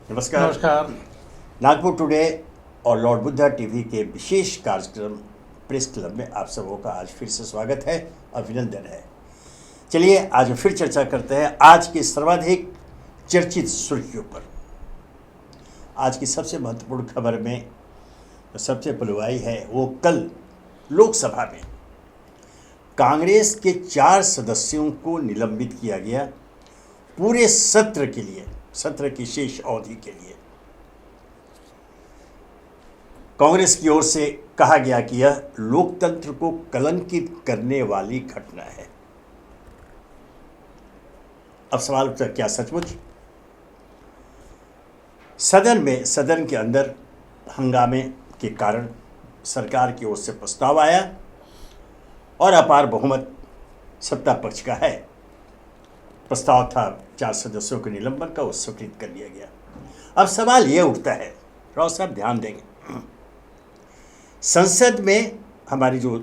नमस्कार। नमस्कार। नागपुर टुडे और लॉर्ड बुद्धा टीवी के विशेष कार्यक्रम प्रेस क्लब में आप सबों का आज फिर से स्वागत है, अभिनंदन है। चलिए आज फिर चर्चा करते हैं आज की सर्वाधिक चर्चित सुर्खियों पर। आज की सबसे महत्वपूर्ण खबर में सबसे पहलुआई है वो कल लोकसभा में कांग्रेस के 4 सदस्यों को निलंबित किया गया पूरे सत्र के लिए, सत्र की शेष अवधि के लिए। कांग्रेस की ओर से कहा गया कि यह लोकतंत्र को कलंकित करने वाली घटना है। अब सवाल उठता है, क्या सचमुच? सदन के अंदर हंगामे के कारण सरकार की ओर से प्रस्ताव आया और अपार बहुमत सत्ता पक्ष का है। प्रस्ताव था 4 सदस्यों के निलंबन का, वो स्वीकृत कर लिया गया। अब सवाल ये उठता है, राव साहब ध्यान देंगे, संसद में हमारी जो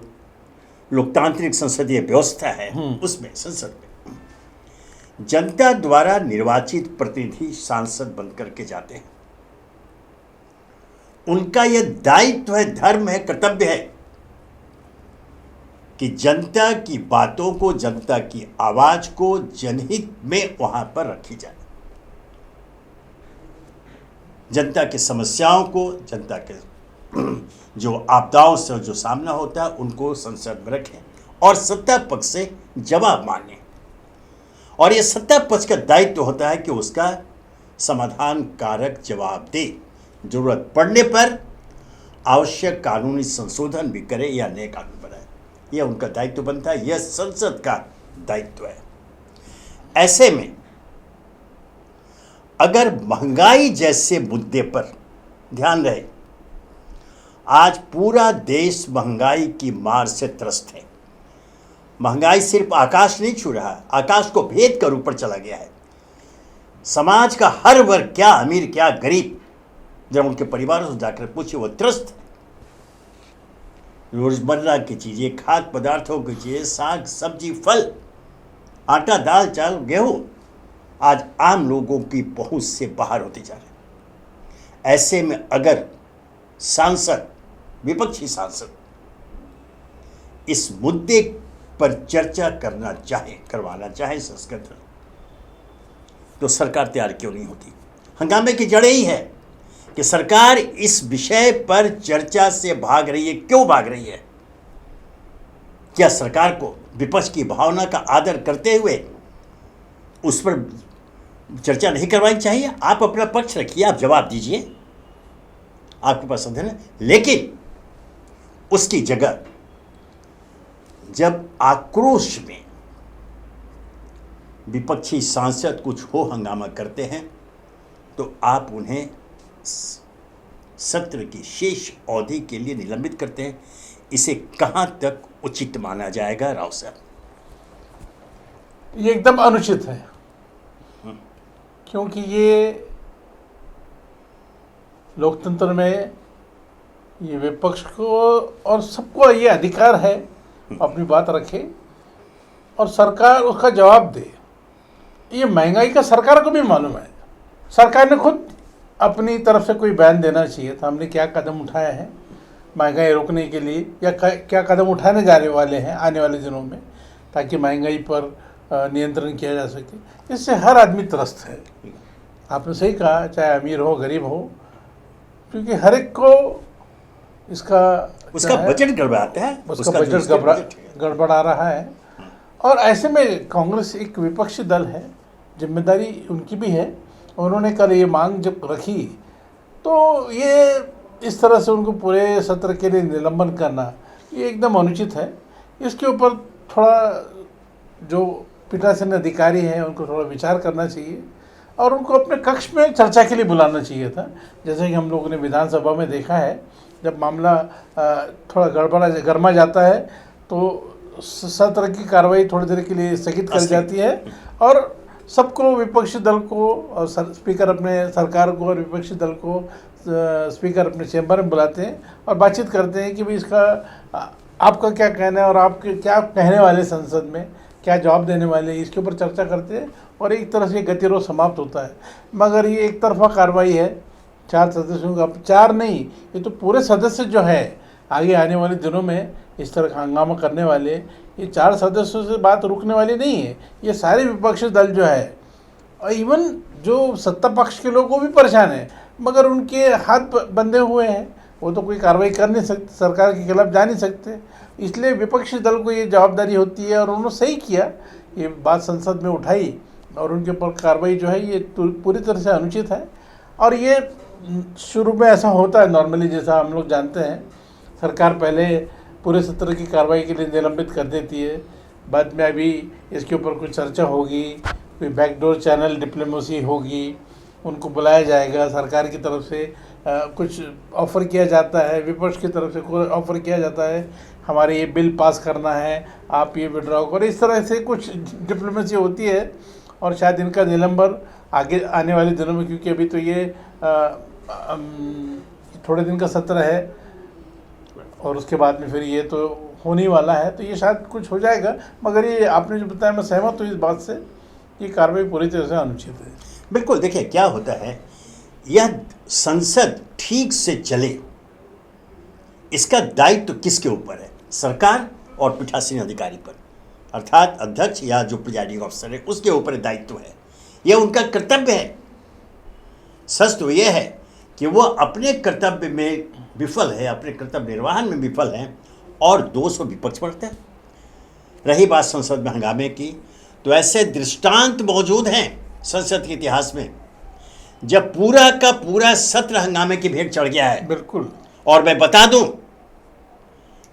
लोकतांत्रिक संसदीय व्यवस्था है उसमें संसद में जनता द्वारा निर्वाचित प्रतिनिधि सांसद बन करके जाते हैं। उनका यह दायित्व है, धर्म है, कर्तव्य है कि जनता की बातों को, जनता की आवाज को जनहित में वहां पर रखी जाए। जनता की समस्याओं को, जनता के जो आपदाओं से जो सामना होता है उनको संसद में रखें और सत्ता पक्ष से जवाब मांगे। और ये सत्ता पक्ष का दायित्व होता है कि उसका समाधान कारक जवाब दे, जरूरत पड़ने पर आवश्यक कानूनी संशोधन भी करे या नए कानून बनाए। यह उनका दायित्व बनता है, यह संसद का दायित्व है। ऐसे में अगर महंगाई जैसे मुद्दे पर ध्यान रहे, आज पूरा देश महंगाई की मार से त्रस्त है। महंगाई सिर्फ आकाश नहीं छू रहा है, आकाश को भेद कर ऊपर चला गया है। समाज का हर वर्ग, क्या अमीर क्या गरीब, जब उनके परिवारों से जाकर पूछे वो त्रस्त है। रोजमर्रा की चीजें, खाद्य पदार्थों की चीजें, साग सब्जी फल, आटा दाल चावल गेहूं, आज आम लोगों की पहुंच से बाहर होते जा रहे हैं। ऐसे में अगर सांसद, विपक्षी सांसद इस मुद्दे पर चर्चा करवाना चाहे संसद, तो सरकार तैयार क्यों नहीं होती? हंगामे की जड़ ही है कि सरकार इस विषय पर चर्चा से भाग रही है। क्यों भाग रही है? क्या सरकार को विपक्ष की भावना का आदर करते हुए उस पर चर्चा नहीं करवानी चाहिए? आप अपना पक्ष रखिए, आप जवाब दीजिए, आपके पास संदेह है। लेकिन उसकी जगह जब आक्रोश में विपक्षी सांसद कुछ हो हंगामा करते हैं तो आप उन्हें सत्र की शेष अवधि के लिए निलंबित करते हैं। इसे कहां तक उचित माना जाएगा राव साहब? ये एकदम अनुचित है, क्योंकि ये लोकतंत्र में ये विपक्ष को और सबको ये अधिकार है अपनी बात रखे और सरकार उसका जवाब दे। ये महंगाई का सरकार को भी मालूम है। सरकार ने खुद अपनी तरफ से कोई बयान देना चाहिए था, हमने क्या कदम उठाया है महंगाई रोकने के लिए, या क्या कदम उठाने जाने वाले हैं आने वाले दिनों में, ताकि महंगाई पर नियंत्रण किया जा सके। इससे हर आदमी त्रस्त है। आपने सही कहा, चाहे अमीर हो गरीब हो, क्योंकि हर एक को उसका बजट गड़बड़ाता है, उसका बजट गड़बड़ा रहा है। और ऐसे में कांग्रेस एक विपक्षी दल है, जिम्मेदारी उनकी भी है। उन्होंने कल ये मांग जब रखी तो ये इस तरह से उनको पूरे सत्र के लिए निलंबन करना ये एकदम अनुचित है। इसके ऊपर थोड़ा जो पीठासीन अधिकारी हैं उनको थोड़ा विचार करना चाहिए और उनको अपने कक्ष में चर्चा के लिए बुलाना चाहिए था। जैसे कि हम लोगों ने विधानसभा में देखा है, जब मामला थोड़ा गर्मा जाता है तो सत्र की कार्रवाई थोड़ी देर के लिए स्थगित कर जाती है और सबको, विपक्षी दल को और स्पीकर अपने सरकार को और विपक्षी दल को स्पीकर अपने चैम्बर में बुलाते हैं और बातचीत करते हैं कि भाई इसका आपका क्या कहना है और आपके क्या कहने वाले संसद में क्या जवाब देने वाले, इसके ऊपर चर्चा करते हैं और एक तरह से गतिरोध समाप्त होता है। मगर ये एक तरफा कार्रवाई है, 4 सदस्यों का, 4 नहीं, ये तो पूरे सदस्य जो है आगे आने वाले दिनों में इस तरह का हंगामा करने वाले, ये 4 सदस्यों से बात रुकने वाली नहीं है। ये सारे विपक्षी दल जो है, और इवन जो सत्ता पक्ष के लोग वो भी परेशान हैं, मगर उनके हाथ बंधे हुए हैं, वो तो कोई कार्रवाई कर नहीं सकते, सरकार के खिलाफ जा नहीं सकते। इसलिए विपक्षी दल को ये जवाबदारी होती है, और उन्होंने सही किया, ये बात संसद में उठाई, और उनके ऊपर कार्रवाई जो है ये पूरी तरह से अनुचित है। और ये शुरू में ऐसा होता है नॉर्मली, जैसा हम लोग जानते हैं, सरकार पहले पूरे सत्र की कार्रवाई के लिए निलंबित कर देती है, बाद में अभी इसके ऊपर कुछ चर्चा होगी, कोई बैकडोर चैनल डिप्लोमेसी होगी, उनको बुलाया जाएगा, सरकार की तरफ से कुछ ऑफ़र किया जाता है, विपक्ष की तरफ से कोई ऑफ़र किया जाता है, हमारे ये बिल पास करना है, आप ये विड्रॉ करो, इस तरह से कुछ डिप्लोमेसी होती है। और शायद इनका निलंबन आगे आने वाले दिनों में, क्योंकि अभी तो ये थोड़े दिन का सत्र है, और उसके बाद में फिर ये तो होने वाला है, तो ये शायद कुछ हो जाएगा। मगर ये आपने जो बताया, मैं सहमत हूँ इस बात से, ये कार्रवाई पूरी तरह से अनुचित है। बिल्कुल, देखिए क्या होता है, यह संसद ठीक से चले इसका दायित्व तो किसके ऊपर है? सरकार और पीठासीन अधिकारी पर, अर्थात अध्यक्ष या जो प्रिजाइडिंग ऑफिसर है उसके ऊपर दायित्व है, यह उनका कर्तव्य है। सच तो यह है कि वो अपने कर्तव्य में विफल है, अपने कर्तव्य निर्वहन में विफल हैं, और दोष विपक्ष बढ़ते हैं। रही बात संसद में हंगामे की, तो ऐसे दृष्टांत मौजूद हैं संसद के इतिहास में जब पूरा का पूरा सत्र हंगामे की भेंट चढ़ गया है। बिल्कुल। और मैं बता दूं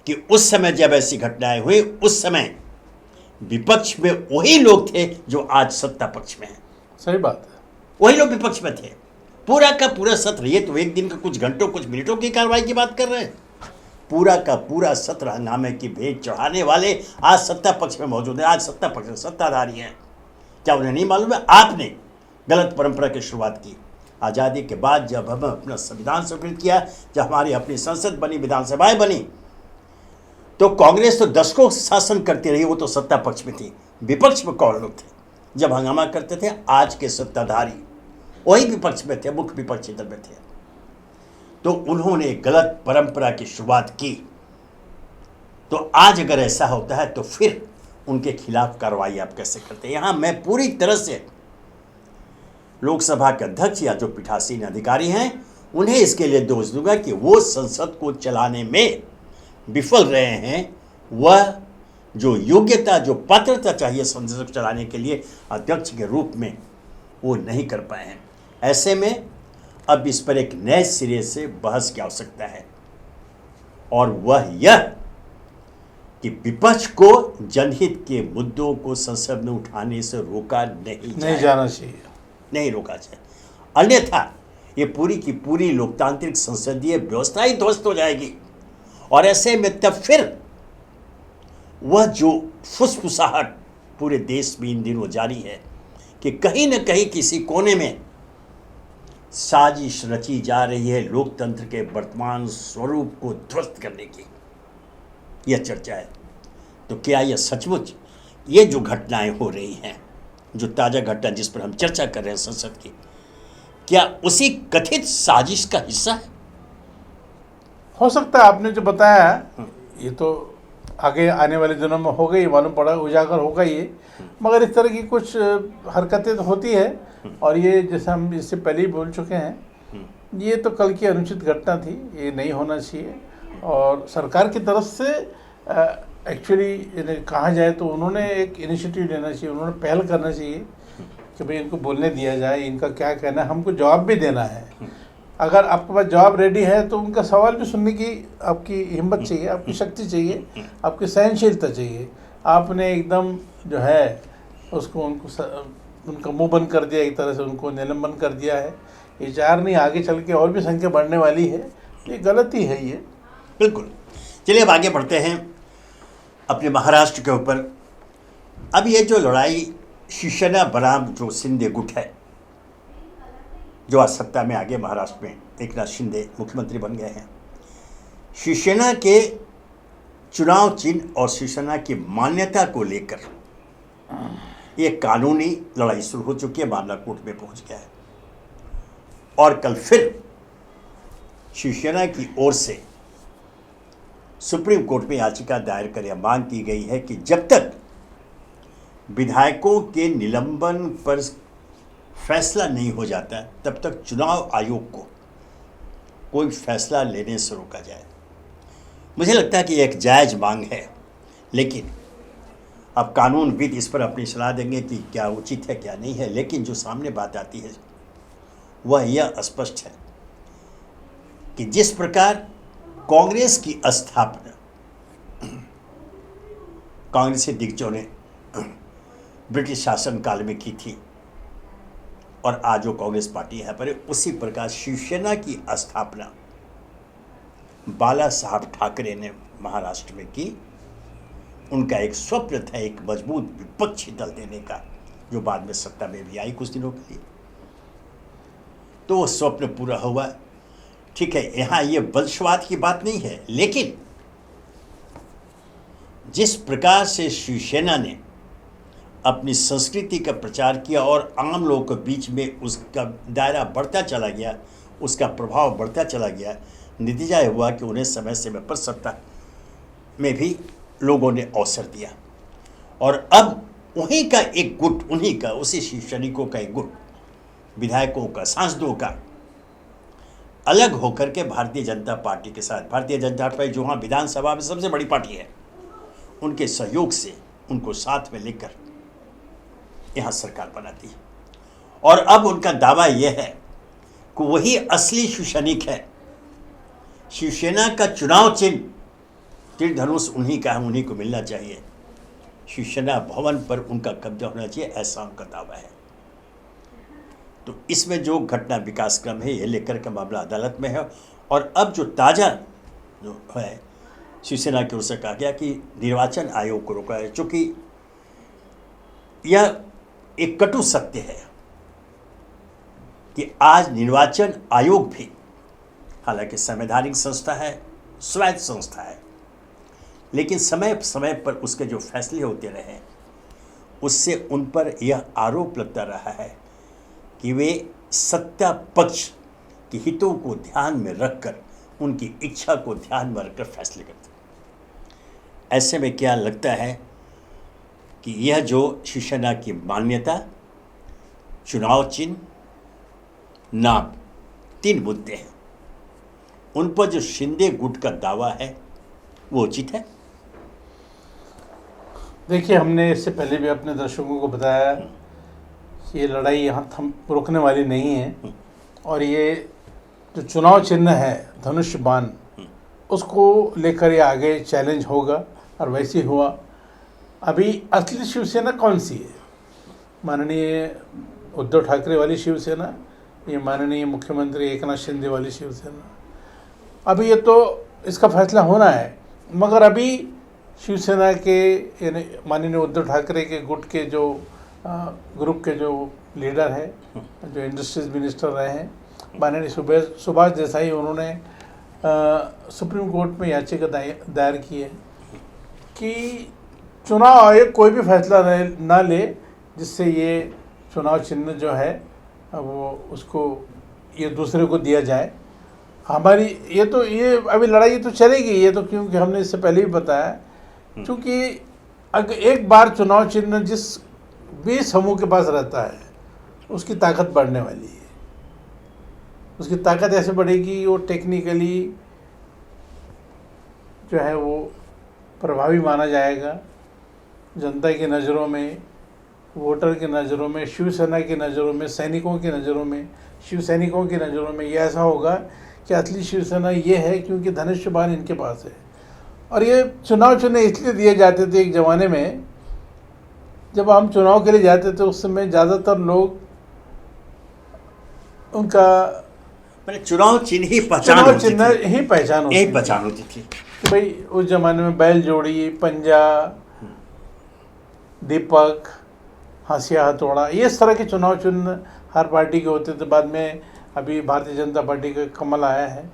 कि उस समय जब ऐसी घटनाएं हुई, उस समय विपक्ष में वही लोग थे जो आज सत्ता पक्ष में हैं। सही बात है, वही लोग विपक्ष में थे। पूरा का पूरा सत्र, ये तो एक दिन का कुछ घंटों कुछ मिनटों की कार्रवाई की बात कर रहे हैं, पूरा का पूरा सत्र हंगामे की भेंट चढ़ाने वाले आज सत्ता पक्ष में मौजूद है। आज सत्ता पक्ष में सत्ताधारी हैं। क्या उन्हें नहीं मालूम है? आपने गलत परंपरा की शुरुआत की। आज़ादी के बाद जब हम अपना संविधान स्वीकृत किया, जब हमारी अपनी संसद बनी, विधानसभाएं बनी, तो कांग्रेस तो दशकों शासन करती रही, वो तो सत्ता पक्ष में थी। विपक्ष में कौन लोग थे जब हंगामा करते थे? आज के सत्ताधारी वही विपक्ष में थे, मुख्य विपक्षी दल में थे। तो उन्होंने गलत परंपरा की शुरुआत की। तो आज अगर ऐसा होता है तो फिर उनके खिलाफ कार्रवाई आप कैसे करते हैं? यहां मैं पूरी तरह से लोकसभा के अध्यक्ष या जो पीठासीन अधिकारी हैं उन्हें इसके लिए दोष दूंगा कि वो संसद को चलाने में विफल रहे हैं। वह जो योग्यता, जो पात्रता चाहिए संसद को चलाने के लिए अध्यक्ष के रूप में, वो नहीं कर पाए हैं। ऐसे में अब इस पर एक नए सिरे से बहस की आवश्यकता है, और वह यह कि विपक्ष को जनहित के मुद्दों को संसद में उठाने से रोका नहीं जाना चाहिए, नहीं रोका जाए। अन्यथा ये पूरी की पूरी लोकतांत्रिक संसदीय व्यवस्था ही ध्वस्त हो जाएगी। और ऐसे में तब फिर वह जो फुसफुसाहट पूरे देश में इन दिनों जारी है कि कहीं न कहीं किसी कोने में साजिश रची जा रही है लोकतंत्र के वर्तमान स्वरूप को ध्वस्त करने की, यह चर्चा है। तो क्या यह सचमुच ये जो घटनाएं हो रही हैं, जो ताज़ा घटना जिस पर हम चर्चा कर रहे हैं संसद की, क्या उसी कथित साजिश का हिस्सा है? हो सकता है। आपने जो बताया ये तो आगे आने वाले दिनों में होगा, ये मालूम पड़ा, उजागर होगा ये। मगर इस तरह की कुछ हरकतें तो होती है, और ये जैसे हम इससे पहले ही बोल चुके हैं, ये तो कल की अनुचित घटना थी, ये नहीं होना चाहिए। और सरकार की तरफ से एक्चुअली इन्हें कहा जाए तो उन्होंने एक इनिशिएटिव लेना चाहिए, उन्होंने पहल करना चाहिए कि भाई इनको बोलने दिया जाए, इनका क्या कहना है, हमको जवाब भी देना है। अगर आपके पास जवाब रेडी है तो उनका सवाल भी सुनने की आपकी हिम्मत चाहिए, आपकी शक्ति चाहिए, आपकी सहनशीलता चाहिए। आपने एकदम जो है उसको उनका मुंह बंद कर दिया, एक तरह से उनको निलंबन कर दिया है। ये चार नहीं, आगे चल के और भी संख्या बढ़ने वाली है, ये गलती है ये। बिल्कुल। चलिए अब आगे बढ़ते हैं अपने महाराष्ट्र के ऊपर। अब ये जो लड़ाई शिवसेना बनाम जो शिंदे गुट है, जो आज सत्ता में आगे महाराष्ट्र में एकनाथ शिंदे मुख्यमंत्री बन गए हैं, शिवसेना के चुनाव चिन्ह और शिवसेना की मान्यता को लेकर ये कानूनी लड़ाई शुरू हो चुकी है, मामला कोर्ट में पहुंच गया है और कल फिर शिवसेना की ओर से सुप्रीम कोर्ट में याचिका दायर कर मांग की गई है कि जब तक विधायकों के निलंबन पर फैसला नहीं हो जाता तब तक चुनाव आयोग को कोई फैसला लेने से रोका जाए। मुझे लगता है कि एक जायज़ मांग है, लेकिन अब कानूनविद इस पर अपनी सलाह देंगे कि क्या उचित है क्या नहीं है। लेकिन जो सामने बात आती है वह यह स्पष्ट है कि जिस प्रकार कांग्रेस की स्थापना कांग्रेसी दिग्गजों ने ब्रिटिश शासनकाल में की थी और आज जो कांग्रेस पार्टी है पर उसी प्रकार शिवसेना की स्थापना बाला साहब ठाकरे ने महाराष्ट्र में की। उनका एक स्वप्न था एक मजबूत विपक्षी दल देने का, जो बाद में सत्ता में भी आई कुछ दिनों के लिए। तो वो स्वप्न पूरा हुआ। ठीक है, यहाँ ये वंशवाद की बात नहीं है, लेकिन जिस प्रकार से शिवसेना ने अपनी संस्कृति का प्रचार किया और आम लोगों के बीच में उसका दायरा बढ़ता चला गया, उसका प्रभाव बढ़ता चला गया, नतीजा हुआ कि उन्हें समय समय पर सत्ता में भी लोगों ने अवसर दिया। और अब वहीं का एक गुट, उन्हीं का, उसी शिवसैनिकों का एक गुट, विधायकों का, सांसदों का अलग होकर के भारतीय जनता पार्टी के साथ, भारतीय जनता पार्टी जो वहाँ विधानसभा में सबसे बड़ी पार्टी है, उनके सहयोग से उनको साथ में लेकर यहाँ सरकार बनाती है। और अब उनका दावा यह है कि वही असली शिवसैनिक है। शिवसेना का चुनाव चिन्ह तीर धनुष उन्हीं का है, उन्हीं को मिलना चाहिए। शिवसेना भवन पर उनका कब्जा होना चाहिए, ऐसा उनका दावा है। तो इसमें जो घटना विकास क्रम है, ये लेकर का मामला अदालत में है। और अब जो ताज़ा जो है, शिवसेना की ओर से कहा गया कि निर्वाचन आयोग को रोका है, चूँकि यह एक कटु सत्य है कि आज निर्वाचन आयोग भी, हालांकि संवैधानिक संस्था है, स्वायत्त संस्था है, लेकिन समय समय पर उसके जो फैसले होते रहे, उससे उन पर यह आरोप लगता रहा है कि वे सत्ता पक्ष के हितों को ध्यान में रखकर, उनकी इच्छा को ध्यान में रखकर फैसले करते हैं। ऐसे में क्या लगता है कि यह जो शिवसेना की मान्यता, चुनाव चिन्ह, नाम, 3 मुद्दे हैं, उन पर जो शिंदे गुट का दावा है वो उचित है? देखिए, हमने इससे पहले भी अपने दर्शकों को बताया कि ये लड़ाई यहाँ रुकने वाली नहीं है। और ये जो चुनाव चिन्ह है धनुष बाण, उसको लेकर ये आगे चैलेंज होगा, और वैसे ही हुआ। अभी असली शिवसेना कौन सी है? माननीय उद्धव ठाकरे वाली शिवसेना, ये माननीय मुख्यमंत्री एकनाथ शिंदे वाली शिवसेना? अभी ये तो इसका फैसला होना है। मगर अभी शिवसेना के, यानी माननीय उद्धव ठाकरे के गुट के जो ग्रुप के जो लीडर है, जो इंडस्ट्रीज मिनिस्टर रहे हैं, माननीय सुभाष देसाई, उन्होंने सुप्रीम कोर्ट में याचिका दायर की है कि चुनाव आयोग कोई भी फैसला ना ले जिससे ये चुनाव चिन्ह जो है वो उसको ये दूसरे को दिया जाए। हमारी ये अभी लड़ाई तो चलेगी, ये तो क्योंकि हमने इससे पहले भी बताया, क्योंकि अगर एक बार चुनाव चिन्ह जिस भी समूह के पास रहता है उसकी ताकत बढ़ने वाली है। उसकी ताकत ऐसे बढ़ेगी, वो टेक्निकली जो है वो प्रभावी माना जाएगा जनता की नज़रों में, वोटर की नज़रों में, शिवसेना की नज़रों में, सैनिकों की नज़रों में, शिव सैनिकों की नज़रों में। ये ऐसा होगा कि असली शिवसेना ये है क्योंकि धनुष बाण इनके पास है। और ये चुनाव चिन्ह इसलिए दिए जाते थे एक ज़माने में, जब हम चुनाव के लिए जाते थे उस समय ज़्यादातर लोग उनका चुनाव चिन्ह ही पहचान होती थी कि भाई उस ज़माने में बैल जोड़ी, पंजा, दीपक, हंसिया हथौड़ा, ये इस तरह के चुनाव चिन्ह हर पार्टी के होते थे। बाद में अभी भारतीय जनता पार्टी का कमल आया है,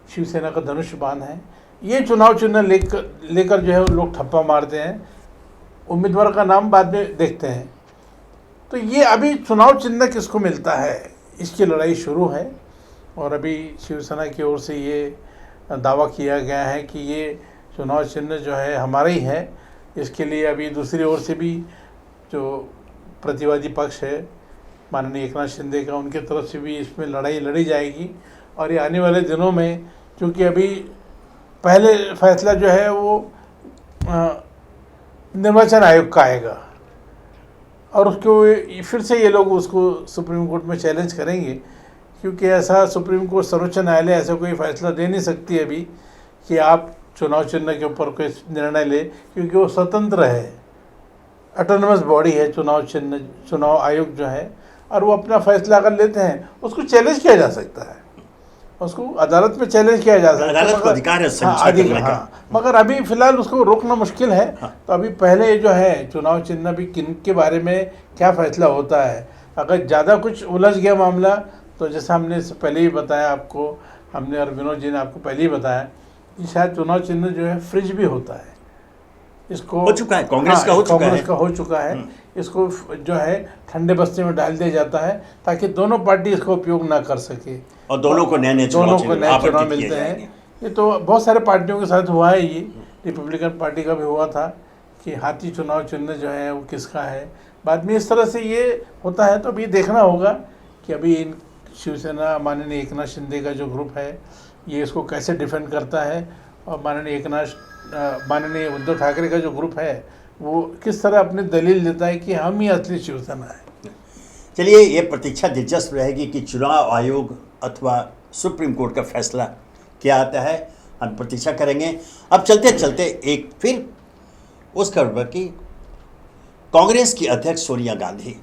शिवसेना का धनुष बाण है। ये चुनाव चिन्ह लेकर जो है लोग ठप्पा मारते हैं। उम्मीदवार का नाम बाद में देखते हैं, तो ये अभी चुनाव चिन्ह किसको मिलता है, इसकी लड़ाई शुरू है। और अभी शिवसेना की ओर से ये दावा किया गया है कि ये चुनाव चिन्ह जो है हमारा ही है। इसके लिए अभी दूसरी ओर से भी जो प्रतिवादी पक्ष है माननीय एकनाथ शिंदे का, उनके तरफ से भी इसमें लड़ाई लड़ी जाएगी। और ये आने वाले दिनों में, क्योंकि अभी पहले फैसला जो है वो निर्वाचन आयोग का आएगा और उसको फिर से ये लोग उसको सुप्रीम कोर्ट में चैलेंज करेंगे, क्योंकि ऐसा सुप्रीम कोर्ट, सर्वोच्च न्यायालय ऐसा कोई फैसला दे नहीं सकती अभी कि आप चुनाव चिन्ह के ऊपर कोई निर्णय ले, क्योंकि वो स्वतंत्र है, ऑटोनमस बॉडी है चुनाव चिन्ह, चुनाव आयोग जो है। और वो अपना फैसला अगर लेते हैं उसको चैलेंज किया जा सकता है, उसको अदालत में चैलेंज किया जा सकता है, अदालत को अधिकार है समीक्षा करने का। मगर अभी फिलहाल उसको रोकना मुश्किल है। तो अभी पहले जो है चुनाव चिन्ह भी किन के बारे में क्या फैसला होता है, अगर ज़्यादा कुछ उलझ गया मामला तो जैसा हमने इससे पहले ही बताया आपको, हमने और विनोद जी ने आपको पहले ही बताया कि शायद चुनाव चिन्ह जो है फ्रिज भी होता है, इसको हो चुका है, कांग्रेस का हो चुका है, कांग्रेस का हो चुका है। इसको जो है ठंडे बस्ते में डाल दिया जाता है ताकि दोनों पार्टी इसका उपयोग ना कर सके और दोनों को नए चुनाव मिलते हैं। ये तो बहुत सारे पार्टियों के साथ हुआ है, ये रिपब्लिकन पार्टी का भी हुआ था कि हाथी चुनाव चिन्ह जो है वो किसका है। बाद में इस तरह से ये होता है। तो अभी देखना होगा कि अभी इन शिवसेना माननीय एकनाथ शिंदे का जो ग्रुप है ये इसको कैसे डिफेंड करता है, और माननीय उद्धव ठाकरे का जो ग्रुप है वो किस तरह अपनी दलील देता है कि हम ही असली शिवसेना है। चलिए, ये प्रतीक्षा दिलचस्प रहेगी कि चुनाव आयोग अथवा सुप्रीम कोर्ट का फैसला क्या आता है, हम प्रतीक्षा करेंगे। अब चलते चलते एक फिर उस खबर पर कि कांग्रेस की अध्यक्ष सोनिया गांधी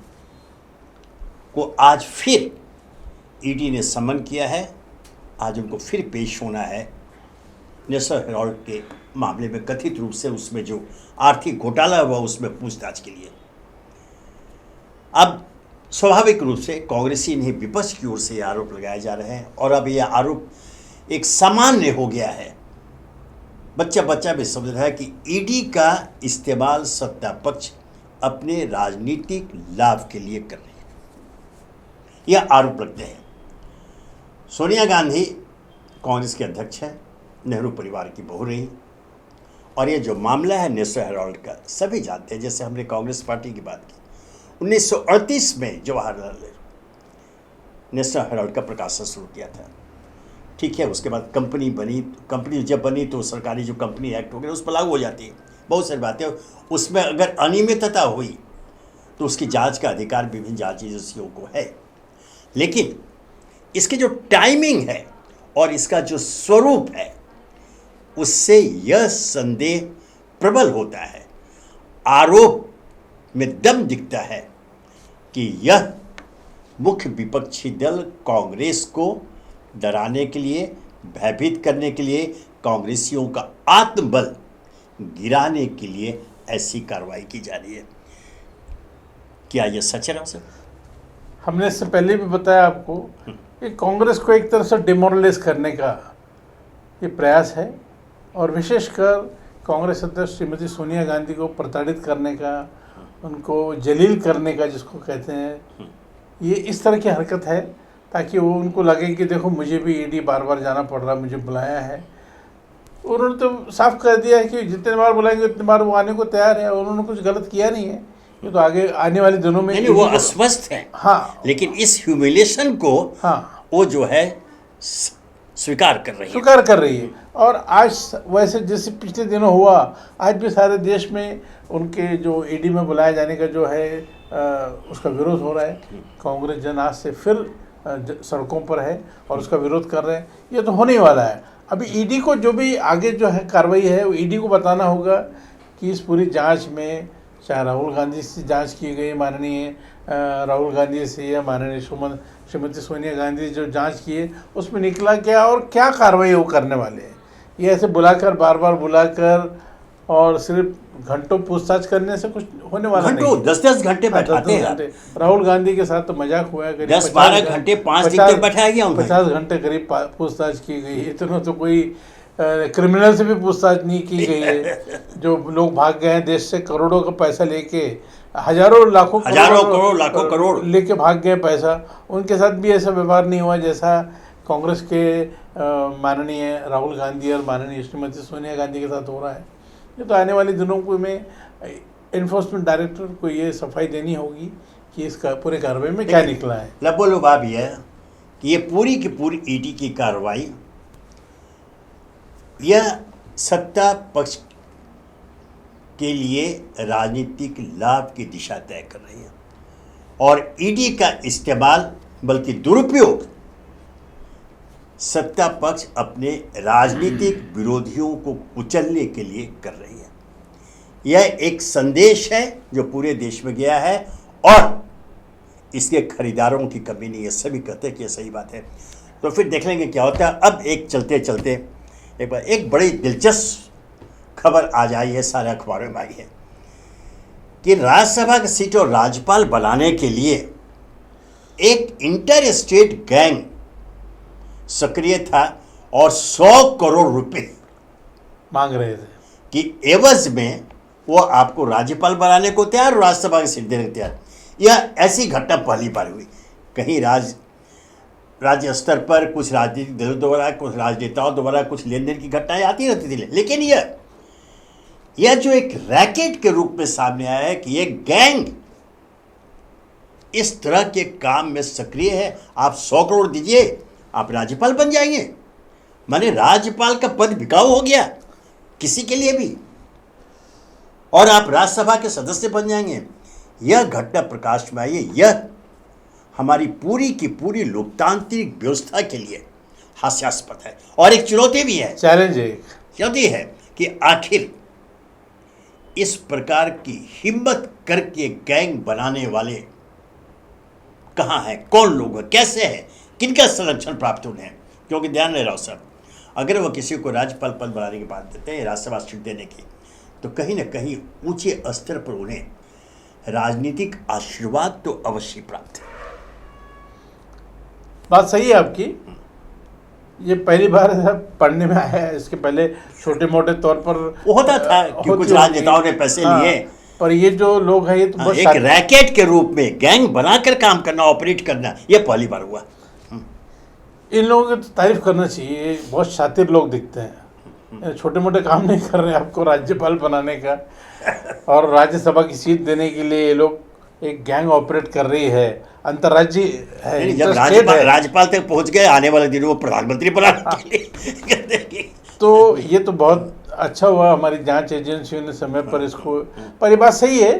को आज फिर ईडी ने समन किया है। आज उनको फिर पेश होना है नेशनल हेराल्ड के मामले में, कथित रूप से उसमें जो आर्थिक घोटाला हुआ उसमें पूछताछ के लिए। अब स्वाभाविक रूप से कांग्रेसी नहीं विपक्ष की ओर से ये आरोप लगाए जा रहे हैं और अब यह आरोप एक सामान्य हो गया है। बच्चा बच्चा भी समझ रहा है कि ईडी का इस्तेमाल सत्ता पक्ष अपने राजनीतिक लाभ के लिए कर रही है, यह आरोप लगते हैं। सोनिया गांधी कांग्रेस के अध्यक्ष हैं, नेहरू परिवार की बहू रही, और ये जो मामला है नेशनल हेराल्ड का सभी जानते हैं। जैसे हमने कांग्रेस पार्टी की बात की, 1938 में जवाहरलाल नेहरू नेशनल हेराल्ड का प्रकाशन शुरू किया था, ठीक है। उसके बाद कंपनी बनी, कंपनी जब बनी तो सरकारी जो कंपनी एक्ट हो गया उस पर लागू हो जाती है बहुत सारी बातें। उसमें अगर अनियमितता हुई तो उसकी जांच का अधिकार विभिन्न जांच एजेंसियों को है, लेकिन इसकी जो टाइमिंग है और इसका जो स्वरूप है उससे यह संदेह प्रबल होता है, आरोप में दम दिखता है कि यह मुख्य विपक्षी दल कांग्रेस को डराने के लिए, भयभीत करने के लिए, कांग्रेसियों का आत्मबल गिराने के लिए ऐसी कार्रवाई की जा रही है। क्या यह सच है सर? हमने इससे पहले भी बताया आपको कि कांग्रेस को एक तरह से डिमोरलाइज करने का ये प्रयास है, और विशेषकर कांग्रेस अध्यक्ष श्रीमती सोनिया गांधी को प्रताड़ित करने का, उनको जलील करने का जिसको कहते हैं, ये इस तरह की हरकत है ताकि वो उनको लगे कि देखो मुझे भी ईडी बार बार जाना पड़ रहा, मुझे बुलाया है। उन्होंने तो साफ कर दिया है कि जितने बार बुलाएंगे उतने बार वो आने को तैयार है, और उन्होंने कुछ गलत किया नहीं है। ये तो आगे आने वाले दिनों में नहीं, वो अस्वस्थ है। हाँ, लेकिन इस ह्यूमिलेशन को वो जो है स्वीकार कर रही है। और आज वैसे जैसे पिछले दिनों हुआ, आज भी सारे देश में उनके जो ईडी में बुलाए जाने का जो है उसका विरोध हो रहा है। कांग्रेस जन आज से फिर सड़कों पर है और उसका विरोध कर रहे हैं। ये तो होने वाला है। अभी ईडी को जो भी आगे जो है कार्रवाई है, वो ईडी को बताना होगा कि इस पूरी जांच में चाहे राहुल गांधी से जांच की गई, माननीय राहुल गांधी से, या माननीय श्रीमती सोनिया गांधी जो जांच की है उसमें निकला क्या और क्या कार्रवाई वो करने वाले हैं। ये ऐसे बुलाकर, बार बार बुलाकर और सिर्फ घंटों पूछताछ करने से कुछ होने वाला नहीं। 10-10 घंटे बैठाते हैं। राहुल गांधी के साथ तो मजाक हुआ, 10-12 घंटे 5 दिन तक बैठाया गया, 50 घंटे करीब पूछताछ की गई। इतना तो कोई क्रिमिनल से भी पूछताछ नहीं की गई है। जो लोग भाग गए हैं देश से करोड़ों का पैसा लेके, हजारों लाखों लाखों करोड़ लेके भाग गए पैसा। उनके साथ भी ऐसा व्यवहार नहीं हुआ जैसा कांग्रेस के माननीय राहुल गांधी और माननीय श्रीमती सोनिया गांधी के साथ हो रहा है। ये तो आने वाले दिनों को में इन्फोर्समेंट डायरेक्टर को ये सफाई देनी होगी कि इस पूरे कार्रवाई में क्या निकला है। लबोलुबाब ये है कि ये पूरी की पूरी ईडी की कार्रवाई यह सत्ता पक्ष के लिए राजनीतिक लाभ की दिशा तय कर रही है और ईडी का इस्तेमाल बल्कि दुरुपयोग सत्ता पक्ष अपने राजनीतिक विरोधियों को कुचलने के लिए कर रही है। यह एक संदेश है जो पूरे देश में गया है और इसके खरीदारों की कमी नहीं है। सभी कहते हैं कि यह सही बात है। तो फिर देख लेंगे क्या होता है। अब एक चलते चलते एक बड़ी दिलचस्प खबर आज आई है, सारे अखबारों में आई है कि राज्यसभा की सीट और राज्यपाल बनाने के लिए एक इंटर स्टेट गैंग सक्रिय था और 100 करोड़ रुपए मांग रहे थे कि एवज में वो आपको राज्यपाल बनाने को तैयार और राज्यसभा की सीट देने को तैयार। यह ऐसी घटना पहली बार हुई। कहीं राज्य स्तर पर कुछ राजनीतिक दलों द्वारा, कुछ राजनेताओं द्वारा कुछ लेन देन की घटनाएं आती रहती थी, लेकिन यह जो एक रैकेट के रूप में सामने आया है कि यह गैंग इस तरह के काम में सक्रिय है। आप 100 करोड़ दीजिए, आप राज्यपाल बन जाएंगे। माने राज्यपाल का पद बिकाऊ हो गया किसी के लिए भी, और आप राज्यसभा के सदस्य बन जाएंगे। यह घटना प्रकाश में आई है। यह हमारी पूरी की पूरी लोकतांत्रिक व्यवस्था के लिए हास्यास्पद है और एक चुनौती भी है, चुनौती है कि आखिर इस प्रकार की हिम्मत करके गैंग बनाने वाले कहाँ हैं, कौन लोग हैं, कैसे हैं, किनका संरक्षण प्राप्त होने हैं। क्योंकि ध्यान रहे राव साहब, अगर वो किसी को राज्यपाल पद बनाने की बात देते हैं, राज्यसभा सीट देने की, तो कहीं ना कहीं ऊंचे स्तर पर उन्हें राजनीतिक आशीर्वाद तो अवश्य प्राप्त है। बात सही है आपकी। ये पहली बार पढ़ने में आया है। इसके पहले छोटे मोटे तौर पर वो होता था कि कुछ राजनेताओं ने पैसे लिए, पर ये जो लोग हैं ये तो एक रैकेट के रूप में गैंग बनाकर काम करना, ऑपरेट करना, ये पहली बार हुआ। इन लोगों की तो तारीफ करना चाहिए। बहुत शातिर लोग दिखते हैं, छोटे मोटे काम नहीं कर रहे आपको राज्यपाल बनाने का और राज्यसभा की सीट देने के लिए ये लोग एक गैंग ऑपरेट कर रही है, अंतर्राज्यीय है। जब राज्यपाल तक पहुंच गए, आने वाले दिनों में प्रधानमंत्री बनाने के लिए तो ये तो बहुत अच्छा हुआ हमारी जांच एजेंसियों ने समय पर इसको। पर ये बात सही है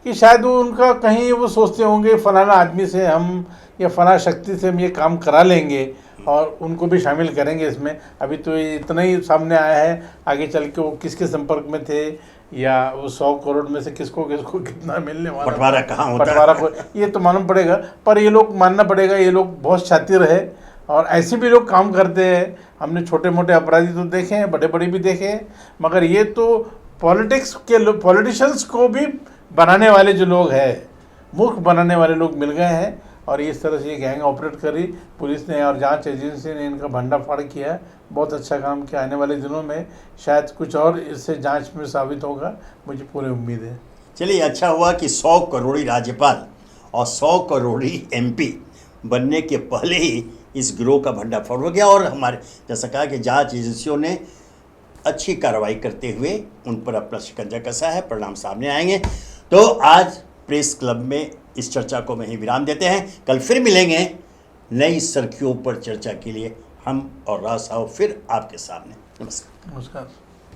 कि शायद वो उनका कहीं वो सोचते होंगे फलाना आदमी से हम या फलाना शक्ति से हम ये काम करा लेंगे और उनको भी शामिल करेंगे इसमें। अभी तो इतना ही सामने आया है, आगे चल के वो किसके संपर्क में थे या वो 100 करोड़ में से किसको किसको कितना मिलने वाला, बंटवारा कहाँ होता बंटवारा को ये तो मालूम पड़ेगा। पर ये लोग मानना पड़ेगा, ये लोग बहुत शातिर है और ऐसे भी लोग काम करते हैं। हमने छोटे मोटे अपराधी तो देखे हैं, बड़े बड़े भी देखे हैं, मगर ये तो पॉलिटिशियंस को भी बनाने वाले जो लोग हैं, मूर्ख बनाने वाले लोग मिल गए हैं और इस तरह से ये गैंग ऑपरेट करी। पुलिस ने और जांच एजेंसी ने इनका भंडाफोड़ किया, बहुत अच्छा काम किया। आने वाले दिनों में शायद कुछ और इससे जांच में साबित होगा, मुझे पूरी उम्मीद है। चलिए, अच्छा हुआ कि 100 करोड़ी राज्यपाल और 100 करोड़ी MP बनने के पहले ही इस गिरोह का भंडाफोड़ हो गया और हमारे जैसा कहा कि जांच एजेंसियों ने अच्छी कार्रवाई करते हुए उन पर अपना शिकंजा कसा है। परिणाम सामने आएंगे। तो आज प्रेस क्लब में इस चर्चा को वहीं विराम देते हैं। कल फिर मिलेंगे नई सुर्खियों पर चर्चा के लिए। हम और राव साहब फिर आपके सामने। नमस्कार। नमस्कार।